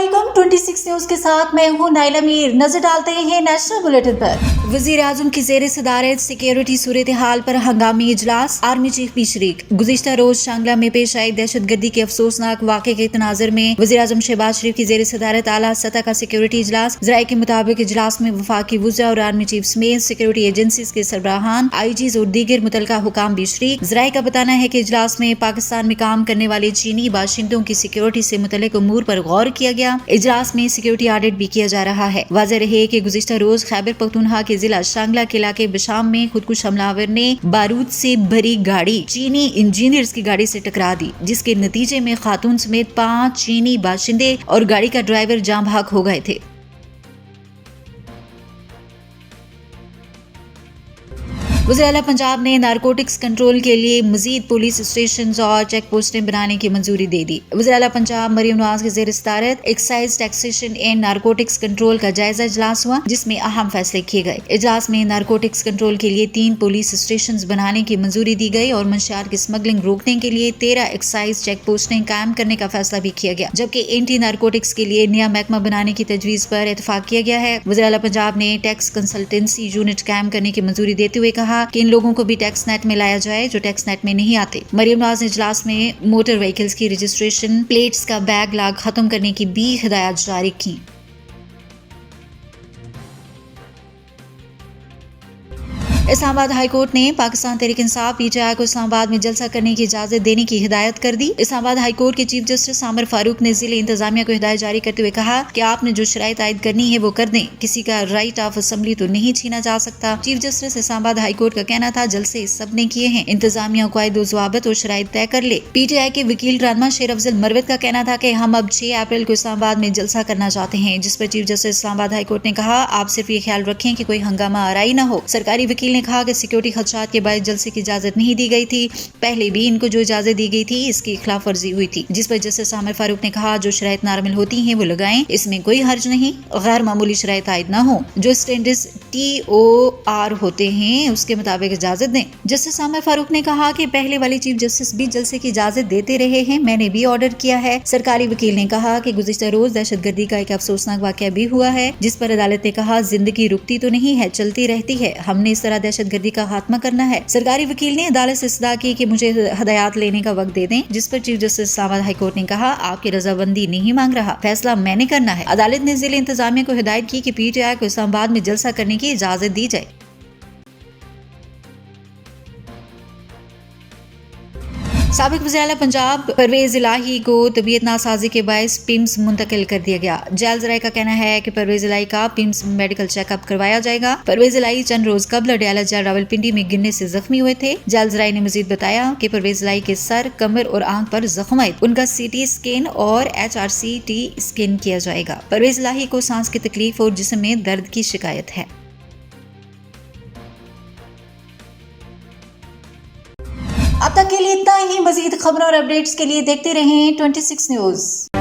अस्सलामुअलैकुम 26 न्यूज के साथ मैं हूं नाइला मीर। नजर डालते हैं नेशनल बुलेटिन पर। वजीर आजम की जेर सदारत सिक्योरिटी सूरत हाल पर हंगामी इजलास। आर्मी चीफ भी शरीक। गुज़िश्ता रोज शांगला में पेश आई दहशतगर्दी के अफसोसनाक वाक़े के तनाज़ुर में वजीर आजम शहबाज शरीफ की जेर सदारत आला सतह का सिक्योरिटी इजलास। ज़राए के मुताबिक इजलास में वफाकी वज़रा और आर्मी चीफ समेत सिक्योरिटी एजेंसीज के सरबराहान, आईजीज और दीगर मुतलका हुकाम भी शरीक। ज़राए का बताना है कि इजलास में पाकिस्तान में काम करने वाले चीनी बाशिंदों की सिक्योरिटी से मुतल्लिक उमूर पर गौर किया गया। इजलास में सिक्योरिटी ऑडिट भी किया जा रहा है। वाज़ेह रहे कि गुज़िश्ता रोज खैबर पख्तूनख्वा के जिला शांगला के इलाके बशाम में खुदकुश हमलावर ने बारूद से भरी गाड़ी चीनी इंजीनियर्स की गाड़ी से टकरा दी, जिसके नतीजे में खातून समेत 5 चीनी बाशिंदे और गाड़ी का ड्राइवर जाँ भाग हो गए थे। वज़ीर आला पंजाब ने नारकोटिक्स कंट्रोल के लिए मजीद पुलिस स्टेशन और चेक पोस्टें बनाने की मंजूरी दे दी। वज़ीर आला पंजाब मरियम नवाज की ज़ेर सदारत excise taxation and narcotics control का जायजा इजलास हुआ, जिसमें अहम फैसले किए गए। इजलास में नारकोटिक्स कंट्रोल के लिए 3 पुलिस स्टेशन बनाने की मंजूरी दी गई और मंशियात की स्मगलिंग रोकने के लिए 13 एक्साइज चेक पोस्टें कायम करने का फैसला भी किया गया, जबकि एंटी नारकोटिक्स के लिए नया महकमा बनाने की तजवीज पर इतफाक किया गया है। वज़ीर आला पंजाब ने टैक्स कंसल्टेंसी यूनिट कायम करने की मंजूरी देते हुए कहा कि इन लोगों को भी टैक्स नेट में लाया जाए जो टैक्स नेट में नहीं आते। मरियम नवाज ने इजलास में मोटर व्हीकल्स की रजिस्ट्रेशन प्लेट्स का बैकलॉग खत्म करने की भी हिदायत जारी की। इस्लामाबाद हाई कोर्ट ने पाकिस्तान तहरीक इंसाफ पीटीआई को इस्लामाबाद में जलसा करने की इजाजत देने की हिदायत कर दी। इस्लामाबाद हाई कोर्ट के चीफ जस्टिस आमिर फारूक ने जिले इंतजामिया को हिदायत जारी करते हुए कहा कि आपने जो शराइत आयद करनी है वो कर दें, किसी का राइट ऑफ असेंबली तो नहीं छीना जा सकता। Chief justice Islamabad high court का कहना था जलसे सब ने किए हैं, इंतजामिया कायदो ज़वाबित और शराइत तय कर ले। पीटीआई के वकील रहनुमा शेर अफजल मरवत का कहना था कि हम अब 6 अप्रैल को इस्लामाबाद में जलसा करना चाहते हैं, जिस पर chief justice Islamabad high court ने कहा आप सिर्फ ये ख्याल रखें कि कोई हंगामा आराई न हो। सरकारी वकील ने कहा कि सिक्योरिटी खदशात के बाद जलसे की इजाजत नहीं दी गई थी, पहले भी इनको जो इजाजत दी गई थी इसकी खिलाफ वर्जी हुई थी, जिस पर जस्टिस आमिर फारूक ने कहा जो शराइत नारमिल होती हैं वो लगाएं, इसमें कोई हर्ज नहीं। गैर मामूली शराइत आयद ना हो, जो स्टैंडर्ड्स TOR होते हैं उसके मुताबिक इजाजत दें। जस्टिस आमिर फारूक ने कहा कि पहले वाले चीफ जस्टिस भी जलसे की इजाजत देते रहे हैं, मैंने भी ऑर्डर किया है। सरकारी वकील ने कहा कि गुज़िश्ता रोज दहशतगर्दी का एक अफसोसनाक वाकया भी हुआ है, जिस पर अदालत ने कहा जिंदगी रुकती तो नहीं है, चलती रहती है, हमने इस तरह दहशतगर्दी का खात्मा करना है। सरकारी वकील ने अदालत से इस्तदा की कि मुझे हदायत लेने का वक्त दे दें, जिस पर chief justice Islamabad high court ने कहा आपकी रजामंदी नहीं मांग रहा, फैसला मैंने करना है। अदालत ने जिले इंतजामिया को हिदायत की कि पीटीआई को इस्लामाबाद में जलसा करने की इजाजत दी जाए। साबिक वज़ीर आला पंजाब परवेज इलाही को तबीयत नासाजी के बायस पिम्स मुंतकिल कर दिया गया। जैल ज़राए का कहना है कि परवेज इलाही का पिम्स मेडिकल चेकअप करवाया जाएगा। परवेज इलाही चंद रोज कबल अडयाला जेल रावलपिंडी में गिरने से जख्मी हुए थे। जैल ज़राए ने मजीद बताया कि परवेज इलाही के सर, कमर और आंख पर जख्म आए, उनका CT स्कैन और HRCT स्कैन किया जाएगा। परवेज इलाही को सांस की तकलीफ और जिस्म में दर्द की शिकायत है। अब तक के लिए इतना ही। मजीद खबरों और अपडेट्स के लिए देखते रहें 26 न्यूज।